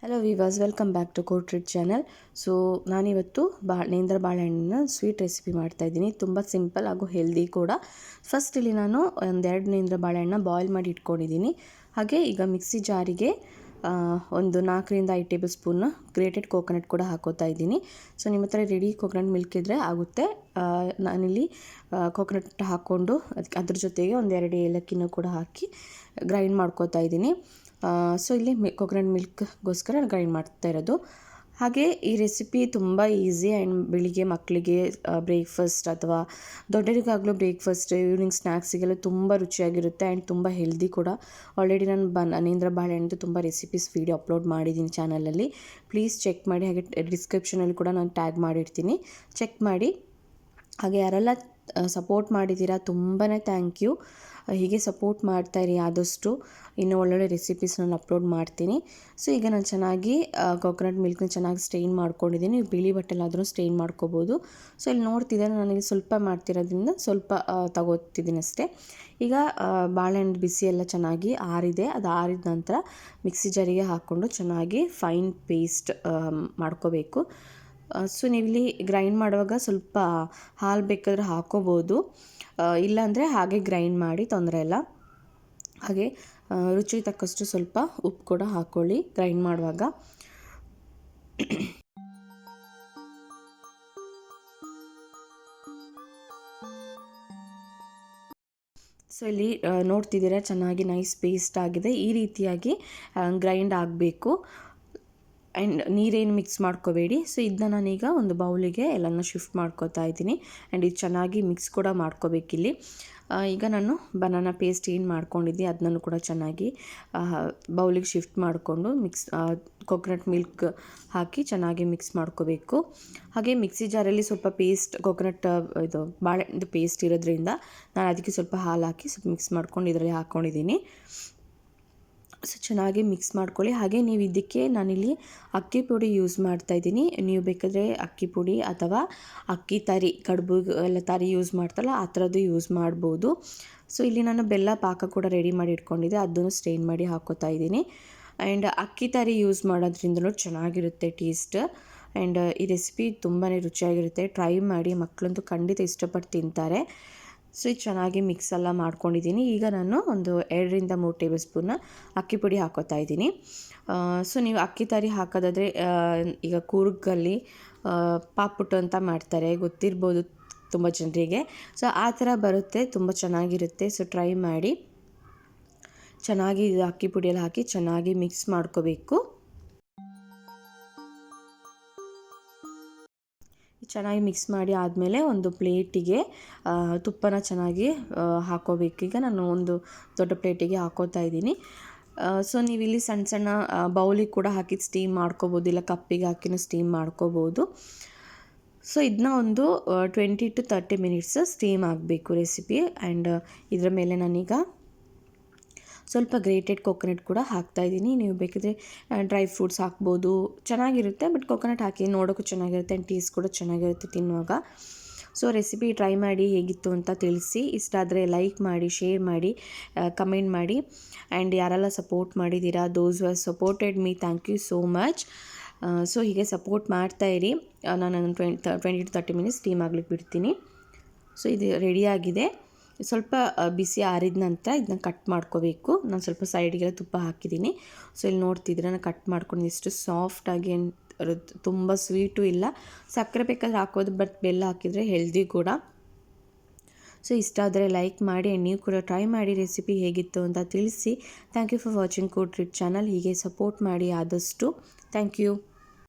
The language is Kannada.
ಹಲೋ ವಿವಾಸ್, ವೆಲ್ಕಮ್ ಬ್ಯಾಕ್ ಟು ಕೋಟ್ರಿಟ್ ಚಾನಲ್. ಸೊ ನಾನಿವತ್ತು ನೇಂದ್ರ ಬಾಳೆಹಣ್ಣಿನ ಸ್ವೀಟ್ ರೆಸಿಪಿ ಮಾಡ್ತಾಯಿದ್ದೀನಿ. ತುಂಬ ಸಿಂಪಲ್ ಹಾಗೂ ಹೆಲ್ದಿ ಕೂಡ. ಫಸ್ಟ್ ಇಲ್ಲಿ ನಾನು ಒಂದೆರಡು ನೇಂದ್ರ ಬಾಳೆಹಣ್ಣು ಬಾಯ್ಲ್ ಮಾಡಿ ಇಟ್ಕೊಂಡಿದ್ದೀನಿ. ಹಾಗೆ ಈಗ ಮಿಕ್ಸಿ ಜಾರಿಗೆ ಒಂದು 4-5 ಟೇಬಲ್ ಸ್ಪೂನ್ ಗ್ರೇಟೆಡ್ ಕೋಕೋನಟ್ ಕೂಡ ಹಾಕೋತಾ ಇದ್ದೀನಿ. ಸೊ ನಿಮ್ಮ ಹತ್ರ ರೆಡಿ ಕೋಕೋನಟ್ ಮಿಲ್ಕ್ ಇದ್ದರೆ ಆಗುತ್ತೆ. ನಾನಿಲ್ಲಿ ಕೋಕೋನಟ್ ಹಾಕ್ಕೊಂಡು ಅದ್ರ ಜೊತೆಗೆ ಒಂದೆರಡು ಏಲಕ್ಕಿನೂ ಕೂಡ ಹಾಕಿ ಗ್ರೈಂಡ್ ಮಾಡ್ಕೋತಾ ಇದ್ದೀನಿ. ಸೊ ಇಲ್ಲಿ ಕೋಕೋನಟ್ ಮಿಲ್ಕ್ಗೋಸ್ಕರ ಗ್ರೈಂಡ್ ಮಾಡ್ತಾ ಇರೋದು. ಹಾಗೆ ಈ ರೆಸಿಪಿ ತುಂಬ ಈಸಿ ಆ್ಯಂಡ್ ಬೆಳಿಗ್ಗೆ ಮಕ್ಕಳಿಗೆ ಬ್ರೇಕ್ಫಾಸ್ಟ್ ಅಥವಾ ದೊಡ್ಡರಿಗಾಗಲೂ ಬ್ರೇಕ್ಫಾಸ್ಟ್, ಈವ್ನಿಂಗ್ ಸ್ನ್ಯಾಕ್ಸಿಗೆಲ್ಲ ತುಂಬ ರುಚಿಯಾಗಿರುತ್ತೆ ಆ್ಯಂಡ್ ತುಂಬ ಹೆಲ್ದಿ ಕೂಡ. ಆಲ್ರೆಡಿ ನಾನು ನೇಂದ್ರ ಬಾಳೆಹಣ್ಣು ತುಂಬ ರೆಸಿಪೀಸ್ ವೀಡಿಯೋ ಅಪ್ಲೋಡ್ ಮಾಡಿದ್ದೀನಿ ಚಾನಲಲ್ಲಿ. ಪ್ಲೀಸ್ ಚೆಕ್ ಮಾಡಿ. ಹಾಗೆ ಡಿಸ್ಕ್ರಿಪ್ಷನಲ್ಲಿ ಕೂಡ ನಾನು ಟ್ಯಾಗ್ ಮಾಡಿರ್ತೀನಿ, ಚೆಕ್ ಮಾಡಿ. ಹಾಗೆ ಯಾರೆಲ್ಲ ಸಪೋರ್ಟ್ ಮಾಡಿದ್ದೀರಾ ತುಂಬಾ ಥ್ಯಾಂಕ್ ಯು. ಹೀಗೆ ಸಪೋರ್ಟ್ ಮಾಡ್ತಾಯಿರಿ. ಆದಷ್ಟು ಇನ್ನೂ ಒಳ್ಳೊಳ್ಳೆ ರೆಸಿಪೀಸ್ ನಾನು ಅಪ್ಲೋಡ್ ಮಾಡ್ತೀನಿ. ಸೊ ಈಗ ನಾನು ಚೆನ್ನಾಗಿ ಕೋಕೋನಟ್ ಮಿಲ್ಕ್ನ ಚೆನ್ನಾಗಿ ಸ್ಟೇನ್ ಮಾಡ್ಕೊಂಡಿದ್ದೀನಿ. ನೀವು ಬಿಳಿ ಬಟ್ಟೆಲಾದರೂ ಸ್ಟೇನ್ ಮಾಡ್ಕೋಬೋದು. ಸೊ ಇಲ್ಲಿ ನೋಡ್ತಿದ್ದರೆ ನನಗೆ ಸ್ವಲ್ಪ ಮಾಡ್ತಿರೋದ್ರಿಂದ ಸ್ವಲ್ಪ ತಗೋತಿದ್ದೀನಿ ಅಷ್ಟೇ. ಈಗ ಬಾಳೆಹಣ್ಣು ಬಿಸಿ ಎಲ್ಲ ಚೆನ್ನಾಗಿ ಆರಿದೆ. ಅದು ಆರಿದ ನಂತರ ಮಿಕ್ಸಿ ಜಾರಿಗೆ ಹಾಕ್ಕೊಂಡು ಚೆನ್ನಾಗಿ ಫೈನ್ ಪೇಸ್ಟ್ ಮಾಡ್ಕೋಬೇಕು. ಸೊ ನೀವಿಲ್ಲಿ ಗ್ರೈಂಡ್ ಮಾಡುವಾಗ ಸ್ವಲ್ಪ ಹಾಲು ಬೇಕಾದ್ರೆ ಹಾಕೋಬೋದು, ಇಲ್ಲಾಂದರೆ ಹಾಗೆ ಗ್ರೈಂಡ್ ಮಾಡಿ, ತೊಂದರೆ ಇಲ್ಲ. ಹಾಗೆ ರುಚಿಗೆ ತಕ್ಕಷ್ಟು ಸ್ವಲ್ಪ ಉಪ್ಪು ಕೂಡ ಹಾಕ್ಕೊಳ್ಳಿ ಗ್ರೈಂಡ್ ಮಾಡುವಾಗ. ಸೊ ಇಲ್ಲಿ ನೋಡ್ತಿದ್ದೀರಾ ಚೆನ್ನಾಗಿ ನೈಸ್ ಪೇಸ್ಟ್ ಆಗಿದೆ. ಈ ರೀತಿಯಾಗಿ ಗ್ರೈಂಡ್ ಆಗಬೇಕು ಆ್ಯಂಡ್ ನೀರೇನು ಮಿಕ್ಸ್ ಮಾಡ್ಕೋಬೇಡಿ. ಸೊ ಇದನ್ನ ನಾನೀಗ ಒಂದು ಬೌಲಿಗೆ ಎಲ್ಲನೂ ಶಿಫ್ಟ್ ಮಾಡ್ಕೋತಾ ಇದ್ದೀನಿ ಆ್ಯಂಡ್ ಇದು ಚೆನ್ನಾಗಿ ಮಿಕ್ಸ್ ಕೂಡ ಮಾಡ್ಕೋಬೇಕಿಲ್ಲಿ. ಈಗ ನಾನು ಬನಾನಾ ಪೇಸ್ಟ್ ಏನು ಮಾಡ್ಕೊಂಡಿದ್ದೆ ಅದನ್ನು ಕೂಡ ಚೆನ್ನಾಗಿ ಬೌಲಿಗೆ ಶಿಫ್ಟ್ ಮಾಡಿಕೊಂಡು ಕೋಕೋನಟ್ ಮಿಲ್ಕ್ ಹಾಕಿ ಚೆನ್ನಾಗಿ ಮಿಕ್ಸ್ ಮಾಡ್ಕೋಬೇಕು. ಹಾಗೆ ಮಿಕ್ಸಿ ಜಾರಲ್ಲಿ ಸ್ವಲ್ಪ ಪೇಸ್ಟ್ ಇದು ಬಾಳೆಹಣ್ಣು ಪೇಸ್ಟ್ ಇರೋದ್ರಿಂದ ನಾನು ಅದಕ್ಕೆ ಸ್ವಲ್ಪ ಹಾಲು ಹಾಕಿ ಸ್ವಲ್ಪ ಮಿಕ್ಸ್ ಮಾಡ್ಕೊಂಡು ಇದರಲ್ಲಿ ಹಾಕ್ಕೊಂಡಿದ್ದೀನಿ. ಸೊ ಚೆನ್ನಾಗಿ ಮಿಕ್ಸ್ ಮಾಡ್ಕೊಳ್ಳಿ. ಹಾಗೆ ನೀವು ಇದಕ್ಕೆ ನಾನಿಲ್ಲಿ ಅಕ್ಕಿ ಪುಡಿ ಯೂಸ್ ಮಾಡ್ತಾಯಿದ್ದೀನಿ. ನೀವು ಬೇಕಾದರೆ ಅಕ್ಕಿ ಪುಡಿ ಅಥವಾ ಅಕ್ಕಿ ತರಿ, ಕಡುಬು ಎಲ್ಲ ತರಿ ಯೂಸ್ ಮಾಡ್ತಾರಲ್ಲ ಆ ಥರದ್ದು ಯೂಸ್ ಮಾಡ್ಬೋದು. ಸೊ ಇಲ್ಲಿ ನಾನು ಬೆಲ್ಲ ಪಾಕ ಕೂಡ ರೆಡಿ ಮಾಡಿ ಇಟ್ಕೊಂಡಿದ್ದೆ, ಅದನ್ನು ಸ್ಟೇನ್ ಮಾಡಿ ಹಾಕೋತಾ ಇದ್ದೀನಿ. ಆ್ಯಂಡ್ ಅಕ್ಕಿ ತರಿ ಯೂಸ್ ಮಾಡೋದ್ರಿಂದಲೂ ಚೆನ್ನಾಗಿರುತ್ತೆ ಟೇಸ್ಟ್. ಆ್ಯಂಡ್ ಈ ರೆಸಿಪಿ ತುಂಬಾ ರುಚಿಯಾಗಿರುತ್ತೆ. ಟ್ರೈ ಮಾಡಿ, ಮಕ್ಕಳಂತೂ ಖಂಡಿತ ಇಷ್ಟಪಟ್ಟು ತಿಂತಾರೆ. ಸೊ ಇದು ಚೆನ್ನಾಗಿ ಮಿಕ್ಸ್ ಎಲ್ಲ ಮಾಡ್ಕೊಂಡಿದ್ದೀನಿ. ಈಗ ನಾನು ಒಂದು 2-3 ಟೇಬಲ್ ಸ್ಪೂನ್ ಅಕ್ಕಿ ಪುಡಿ ಹಾಕೋತಾ ಇದ್ದೀನಿ. ಸೊ ನೀವು ಅಕ್ಕಿ ತರಿ ಹಾಕೋದಾದರೆ ಈಗ ಕೂರ್ಗಲ್ಲಿ ಪಾಪುಟ್ಟು ಅಂತ ಮಾಡ್ತಾರೆ, ಗೊತ್ತಿರ್ಬೋದು ತುಂಬ ಜನರಿಗೆ. ಸೊ ಆ ಥರ ಬರುತ್ತೆ, ತುಂಬ ಚೆನ್ನಾಗಿರುತ್ತೆ. ಸೊ ಟ್ರೈ ಮಾಡಿ. ಚೆನ್ನಾಗಿ ಅಕ್ಕಿ ಪುಡಿಯಲ್ಲಿ ಹಾಕಿ ಚೆನ್ನಾಗಿ ಮಿಕ್ಸ್ ಮಾಡ್ಕೋಬೇಕು. ಚೆನ್ನಾಗಿ ಮಿಕ್ಸ್ ಮಾಡಿ ಆದಮೇಲೆ ಒಂದು ಪ್ಲೇಟಿಗೆ ತುಪ್ಪನ ಚೆನ್ನಾಗಿ ಹಾಕೋಬೇಕು. ಈಗ ನಾನು ಒಂದು ದೊಡ್ಡ ಪ್ಲೇಟಿಗೆ ಹಾಕೋತಾ ಇದ್ದೀನಿ. ಸೊ ನೀವಿಲ್ಲಿ ಸಣ್ಣ ಸಣ್ಣ ಬೌಲಿಗೆ ಕೂಡ ಹಾಕಿ ಸ್ಟೀಮ್ ಮಾಡ್ಕೋಬೋದು, ಇಲ್ಲ ಕಪ್ಪಿಗೆ ಹಾಕಿನೂ ಸ್ಟೀಮ್ ಮಾಡ್ಕೋಬೋದು. ಸೊ ಇದನ್ನ ಒಂದು 20 to 30 ಮಿನಿಟ್ಸ್ ಸ್ಟೀಮ್ ಆಗಬೇಕು ರೆಸಿಪಿ. ಆ್ಯಂಡ್ ಇದರ ಮೇಲೆ ನಾನೀಗ ಸ್ವಲ್ಪ ಗ್ರೇಟೆಡ್ ಕೋಕೋನಟ್ ಕೂಡ ಹಾಕ್ತಾಯಿದ್ದೀನಿ. ನೀವು ಬೇಕಿದ್ರೆ ಡ್ರೈ ಫ್ರೂಟ್ಸ್ ಹಾಕ್ಬೋದು, ಚೆನ್ನಾಗಿರುತ್ತೆ. ಬಟ್ ಕೋಕೋನಟ್ ಹಾಕಿ ನೋಡೋಕ್ಕೂ ಚೆನ್ನಾಗಿರುತ್ತೆ ಆ್ಯಂಡ್ ಟೇಸ್ಟ್ ಕೂಡ ಚೆನ್ನಾಗಿರುತ್ತೆ ತಿನ್ನುವಾಗ. ಸೊ ರೆಸಿಪಿ ಟ್ರೈ ಮಾಡಿ ಹೇಗಿತ್ತು ಅಂತ ತಿಳಿಸಿ. ಇಷ್ಟ ಆದರೆ ಲೈಕ್ ಮಾಡಿ, ಶೇರ್ ಮಾಡಿ, ಕಮೆಂಟ್ ಮಾಡಿ. ಆ್ಯಂಡ್ ಯಾರೆಲ್ಲ ಸಪೋರ್ಟ್ ಮಾಡಿದ್ದೀರಾ, those have supported me, thank you so much. So ಹೀಗೆ ಸಪೋರ್ಟ್ ಮಾಡ್ತಾಯಿರಿ. ನಾನು 20 to 30 ಮಿನಿಟ್ಸ್ ಸ್ಟೀಮ್ ಆಗ್ಲಿಕ್ಕೆ ಬಿಡ್ತೀನಿ. ಸೊ ಇದು ರೆಡಿಯಾಗಿದೆ. ಸ್ವಲ್ಪ ಬಿಸಿ ಆರಿದ ನಂತರ ಇದನ್ನ ಕಟ್ ಮಾಡ್ಕೋಬೇಕು. ನಾನು ಸ್ವಲ್ಪ ಸೈಡಿಗೆಲ್ಲ ತುಪ್ಪ ಹಾಕಿದ್ದೀನಿ. ಸೊ ಇಲ್ಲಿ ನೋಡ್ತಿದ್ರೆ ನಾನು ಕಟ್ ಮಾಡ್ಕೊಂಡು ಎಷ್ಟು ಸಾಫ್ಟಾಗಿ ತುಂಬ ಸ್ವೀಟು ಇಲ್ಲ. ಸಕ್ಕರೆ ಬೇಕಾದ್ರೆ ಹಾಕೋದು, ಬಟ್ ಬೆಲ್ಲ ಹಾಕಿದರೆ ಹೆಲ್ದಿ ಕೂಡ. ಸೊ ಇಷ್ಟ ಆದರೆ ಲೈಕ್ ಮಾಡಿ ಆ್ಯಂಡ್ ನೀವು ಕೂಡ ಟ್ರೈ ಮಾಡಿ. ರೆಸಿಪಿ ಹೇಗಿತ್ತು ಅಂತ ತಿಳಿಸಿ. ಥ್ಯಾಂಕ್ ಯು ಫಾರ್ ವಾಚಿಂಗ್ ಕೋಟ್ರಿಟ್ ಚಾನಲ್. ಹೀಗೆ ಸಪೋರ್ಟ್ ಮಾಡಿ ಆದಷ್ಟು. Thank you.